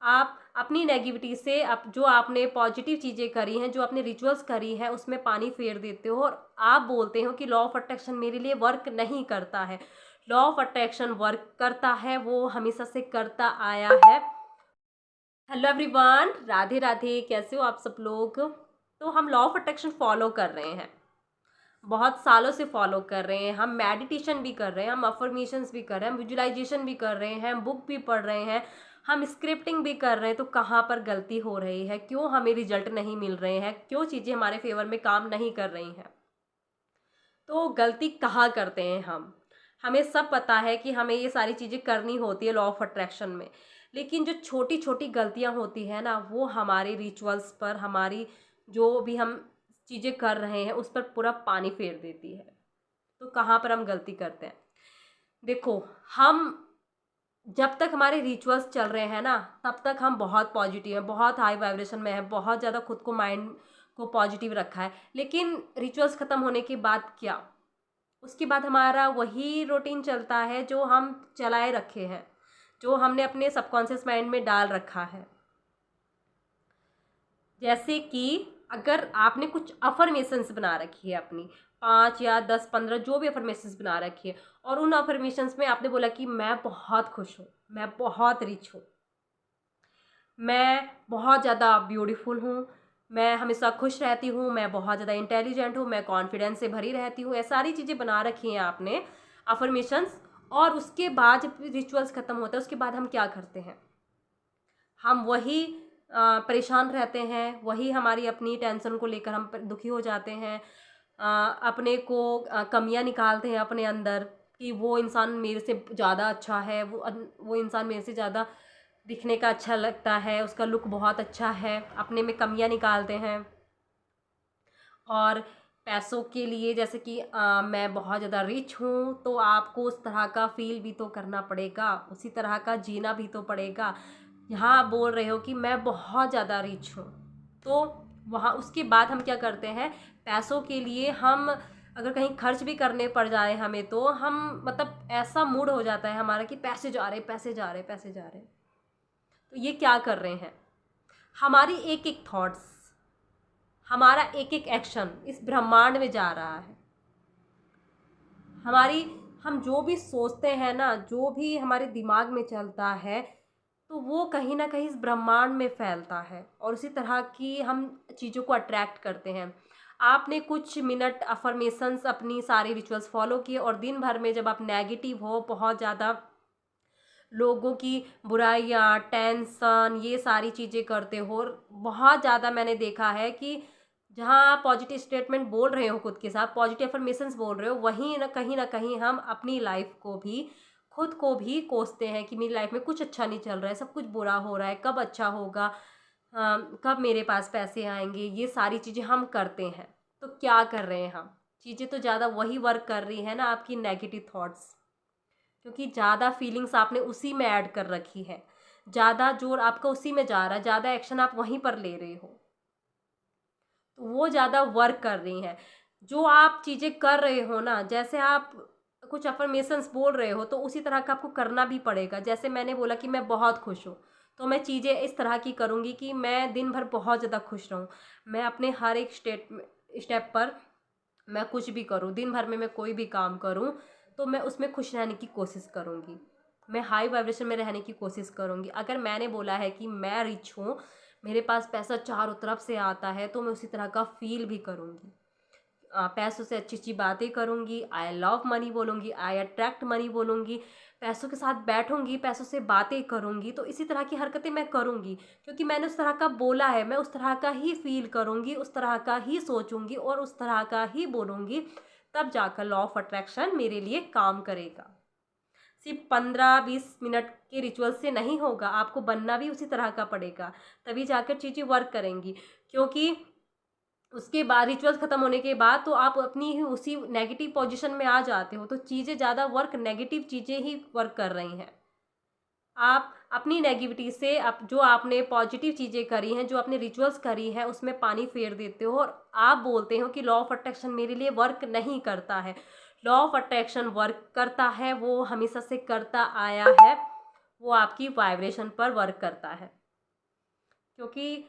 आप अपनी नेगेटिविटी से जो आपने पॉजिटिव चीज़ें करी हैं, जो आपने रिचुअल्स करी हैं, उसमें पानी फेर देते हो और आप बोलते हो कि लॉ ऑफ अट्रैक्शन मेरे लिए वर्क नहीं करता है। लॉ ऑफ अट्रैक्शन वर्क करता है, वो हमेशा से करता आया है। Hello everyone, Radhe Radhe. कैसे हो आप सब लोग? तो हम लॉ ऑफ अट्रैक्शन फॉलो कर रहे हैं, बहुत सालों से फॉलो कर रहे हैं। हम मेडिटेशन भी कर रहे हैं, हम अफर्मेशंस भी कर रहे हैं, हम विजुअलाइजेशन भी कर रहे हैं, हम बुक भी पढ़ रहे हैं, हम स्क्रिप्टिंग भी कर रहे हैं। तो कहाँ पर गलती हो रही है? क्यों हमें रिजल्ट नहीं मिल रहे हैं? क्यों चीज़ें हमारे फेवर में काम नहीं कर रही हैं? तो गलती कहाँ करते हैं हम? हमें सब पता है कि हमें ये सारी चीज़ें करनी होती है लॉ ऑफ अट्रैक्शन में, लेकिन जो छोटी छोटी गलतियाँ होती हैं ना, वो हमारे रिचुअल्स पर, हमारी जो भी हम चीज़ें कर रहे हैं उस पर पूरा पानी फेर देती है। तो कहाँ पर हम गलती करते हैं? देखो, हम जब तक हमारे रिचुअल्स चल रहे हैं ना, तब तक हम बहुत पॉजिटिव हैं, बहुत हाई वाइब्रेशन में हैं, बहुत ज़्यादा खुद को, माइंड को पॉजिटिव रखा है। लेकिन रिचुअल्स ख़त्म होने के बाद क्या? उसके बाद हमारा वही रूटीन चलता है जो हम चलाए रखे हैं, जो हमने अपने सबकॉन्शियस माइंड में डाल रखा है। जैसे कि अगर आपने कुछ अफर्मेशंस बना रखी है अपनी, 5 या 10 15 जो भी अफर्मेशंस बना रखी है, और उन अफर्मेशंस में आपने बोला कि मैं बहुत खुश हूँ, मैं बहुत रिच हूँ, मैं बहुत ज़्यादा ब्यूटीफुल हूँ, मैं हमेशा खुश रहती हूँ, मैं बहुत ज़्यादा इंटेलिजेंट हूँ, मैं कॉन्फिडेंस से भरी रहती हूँ, ये सारी चीज़ें बना रखी हैं आपने अफर्मेशंस। और उसके बाद जब रिचुअल्स ख़त्म होता है, उसके बाद हम क्या करते हैं? हम वही परेशान रहते हैं, वही हमारी अपनी टेंशन को लेकर हम दुखी हो जाते हैं, अपने को कमियां निकालते हैं अपने अंदर कि वो इंसान मेरे से ज़्यादा अच्छा है, वो इंसान मेरे से ज़्यादा दिखने का अच्छा लगता है, उसका लुक बहुत अच्छा है, अपने में कमियां निकालते हैं। और पैसों के लिए, जैसे कि मैं बहुत ज़्यादा रिच हूँ, तो आपको उस तरह का फील भी तो करना पड़ेगा, उसी तरह का जीना भी तो पड़ेगा। यहाँ आप बोल रहे हो कि मैं बहुत ज़्यादा रिच हूँ, तो वहाँ उसके बाद हम क्या करते हैं? पैसों के लिए हम अगर कहीं खर्च भी करने पड़ जाए हमें, तो हम मतलब ऐसा मूड हो जाता है हमारा कि पैसे जा रहे, पैसे जा रहे, पैसे जा रहे। तो ये क्या कर रहे हैं? हमारी एक एक थॉट्स, हमारा एक एक एक्शन इस ब्रह्मांड में जा रहा है। हमारी, हम जो भी सोचते हैं ना, जो भी हमारे दिमाग में चलता है, तो वो कहीं ना कहीं इस ब्रह्मांड में फैलता है, और उसी तरह की हम चीज़ों को अट्रैक्ट करते हैं। आपने कुछ मिनट अफर्मेशंस, अपनी सारी रिचुअल्स फॉलो किए, और दिन भर में जब आप नेगेटिव हो, बहुत ज़्यादा लोगों की बुराइयाँ, टेंशन, ये सारी चीज़ें करते हो, और बहुत ज़्यादा मैंने देखा है कि जहाँ आप पॉजिटिव स्टेटमेंट बोल रहे हो, खुद के साथ पॉजिटिव अफर्मेशंस बोल रहे हो, वहीं ना कहीं हम अपनी लाइफ को भी, खुद को भी कोसते हैं कि मेरी लाइफ में कुछ अच्छा नहीं चल रहा है, सब कुछ बुरा हो रहा है, कब अच्छा होगा, कब मेरे पास पैसे आएंगे, ये सारी चीज़ें हम करते हैं। तो क्या कर रहे हैं हम? चीज़ें तो ज़्यादा वही वर्क कर रही है ना, आपकी नेगेटिव थॉट्स, क्योंकि ज़्यादा फीलिंग्स आपने उसी में ऐड कर रखी है, ज़्यादा जोर आपका उसी में जा रहा है, ज़्यादा एक्शन आप वहीं पर ले रहे हो, तो वो ज़्यादा वर्क कर रही हैं। जो आप चीज़ें कर रहे हो ना, जैसे आप कुछ अफर्मेशंस बोल रहे हो, तो उसी तरह का आपको करना भी पड़ेगा। जैसे मैंने बोला कि मैं बहुत खुश हूँ, तो मैं चीज़ें इस तरह की करूँगी कि मैं दिन भर बहुत ज़्यादा खुश रहूँ। मैं अपने हर एक स्टेप पर मैं कुछ भी करूँ, दिन भर में मैं कोई भी काम करूँ, तो मैं उसमें खुश रहने की कोशिश करूँगी, मैं हाई वाइब्रेशन में रहने की कोशिश करूँगी। अगर मैंने बोला है कि मैं रिच हूँ, मेरे पास पैसा चारों तरफ से आता है, तो मैं उसी तरह का फील भी करूँगी। पैसों से अच्छी अच्छी बातें करूँगी, आई लव मनी बोलूँगी, आई अट्रैक्ट मनी बोलूँगी, पैसों के साथ बैठूँगी, पैसों से बातें करूँगी, तो इसी तरह की हरकतें मैं करूँगी, क्योंकि मैंने उस तरह का बोला है। मैं उस तरह का ही फील करूँगी, उस तरह का ही सोचूंगी, और उस तरह का ही बोलूँगी, तब जाकर लॉ ऑफ अट्रैक्शन मेरे लिए काम करेगा। सिर्फ 15-20 मिनट के रिचुअल से नहीं होगा, आपको बनना भी उसी तरह का पड़ेगा, तभी जाकर चीज़ें वर्क करेंगी। क्योंकि उसके बाद रिचुअल्स ख़त्म होने के बाद तो आप अपनी ही उसी नेगेटिव पोजीशन में आ जाते हो, तो चीज़ें ज़्यादा वर्क, नेगेटिव चीज़ें ही वर्क कर रही हैं। आप अपनी नेगेटिविटी से, आप जो आपने पॉजिटिव चीज़ें करी हैं, जो आपने रिचुअल्स करी हैं, उसमें पानी फेर देते हो, और आप बोलते हो कि लॉ ऑफ अट्रैक्शन मेरे लिए वर्क नहीं करता है। लॉ ऑफ अट्रैक्शन वर्क करता है, वो हमेशा से करता आया है, वो आपकी वाइब्रेशन पर वर्क करता है। क्योंकि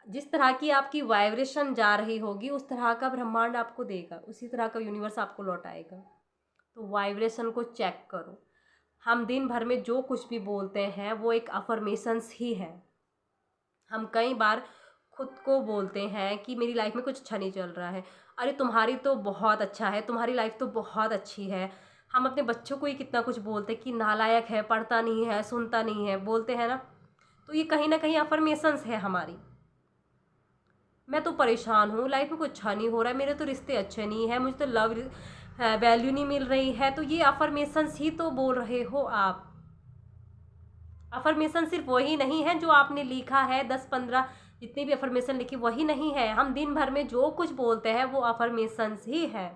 जिस तरह की आपकी वाइब्रेशन जा रही होगी उस तरह का ब्रह्मांड आपको देगा, उसी तरह का यूनिवर्स आपको लौटाएगा। तो वाइब्रेशन को चेक करो। हम दिन भर में जो कुछ भी बोलते हैं वो एक अफर्मेशंस ही है। हम कई बार खुद को बोलते हैं कि मेरी लाइफ में कुछ अच्छा नहीं चल रहा है, अरे तुम्हारी तो बहुत अच्छा है, तुम्हारी लाइफ तो बहुत अच्छी है। हम अपने बच्चों को ही कितना कुछ बोलते हैं कि नालायक है, पढ़ता नहीं है, सुनता नहीं है, बोलते हैं ना। तो ये कहीं ना कहीं अफर्मेशंस है हमारी। मैं तो परेशान हूँ, लाइफ में कुछ अच्छा नहीं हो रहा है, मेरे तो रिश्ते अच्छे नहीं है, मुझे तो लव वैल्यू नहीं मिल रही है। तो ये अफर्मेशंस ही तो बोल रहे हो आप। अफर्मेशन सिर्फ वही नहीं है जो आपने लिखा है, 10-15 जितनी भी अफर्मेशन लिखी वही नहीं है। हम दिन भर में जो कुछ बोलते हैं वो अफर्मेशंस ही है।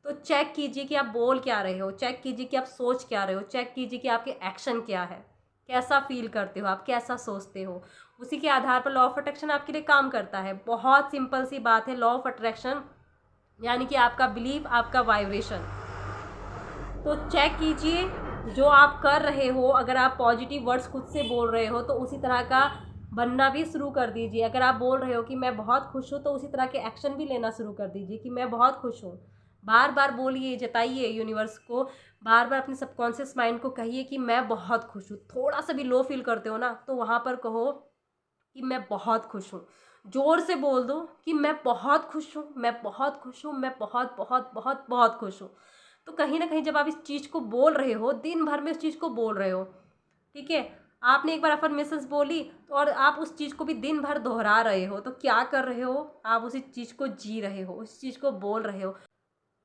तो चेक कीजिए कि आप बोल क्या रहे हो, चेक कीजिए कि आप सोच क्या रहे हो, चेक कीजिए कि आपके एक्शन क्या है, कैसा फील करते हो आप, कैसा सोचते हो। उसी के आधार पर लॉ ऑफ अट्रैक्शन आपके लिए काम करता है। बहुत सिंपल सी बात है, लॉ ऑफ अट्रैक्शन यानी कि आपका बिलीव, आपका वाइब्रेशन। तो चेक कीजिए जो आप कर रहे हो, अगर आप पॉजिटिव वर्ड्स खुद से बोल रहे हो तो उसी तरह का बनना भी शुरू कर दीजिए। अगर आप बोल रहे हो कि मैं बहुत खुश हूँ तो उसी तरह के एक्शन भी लेना शुरू कर दीजिए कि मैं बहुत खुश हूँ। बार बार बोलिए, जताइए यूनिवर्स को, बार बार अपने सबकॉन्शियस माइंड को कहिए कि मैं बहुत खुश हूँ। थोड़ा सा भी लो फील करते हो ना तो वहाँ पर कहो कि मैं बहुत खुश हूँ। ज़ोर से बोल दो कि मैं बहुत खुश हूँ, मैं बहुत खुश हूँ, मैं बहुत बहुत बहुत बहुत खुश हूँ। तो कहीं ना कहीं जब आप इस चीज़ को बोल रहे हो, दिन भर में उस चीज़ को बोल रहे हो, ठीक है, आपने एक बार अफर्मेशंस बोली तो और आप उस चीज़ को भी दिन भर दोहरा रहे हो, तो क्या कर रहे हो आप? उसी चीज़ को जी रहे हो, उस चीज़ को बोल रहे हो।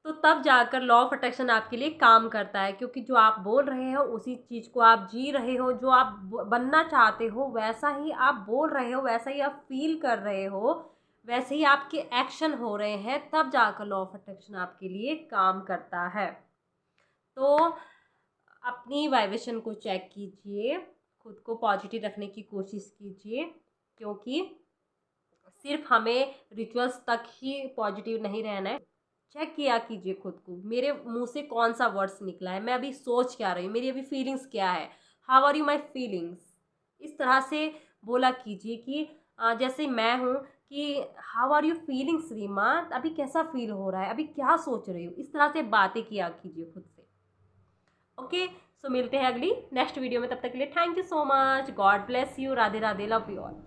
तो तब जाकर लॉ ऑफ अट्रैक्शन आपके लिए काम करता है, क्योंकि जो आप बोल रहे हो उसी चीज़ को आप जी रहे हो। जो आप बनना चाहते हो वैसा ही आप बोल रहे हो, वैसा ही आप फील कर रहे हो, वैसे ही आपके एक्शन हो रहे हैं। तब जाकर लॉ ऑफ अट्रैक्शन आपके लिए काम करता है। तो अपनी वाइब्रेशन को चेक कीजिए, खुद को पॉजिटिव रखने की कोशिश कीजिए, क्योंकि सिर्फ हमें रिचुअल्स तक ही पॉजिटिव नहीं रहना है। चेक किया कीजिए खुद को, मेरे मुंह से कौन सा वर्ड्स निकला है, मैं अभी सोच क्या रही हूँ, मेरी अभी फीलिंग्स क्या है, how are you my feelings. इस तरह से बोला कीजिए कि जैसे मैं हूँ कि how are you feelings Reema, अभी कैसा फील हो रहा है, अभी क्या सोच रही हूँ। इस तरह से बातें किया कीजिए खुद से। ओके, सो मिलते हैं अगली नेक्स्ट वीडियो में। तब तक के लिए thank you so much, God bless you, Radhe Radhe, love you all.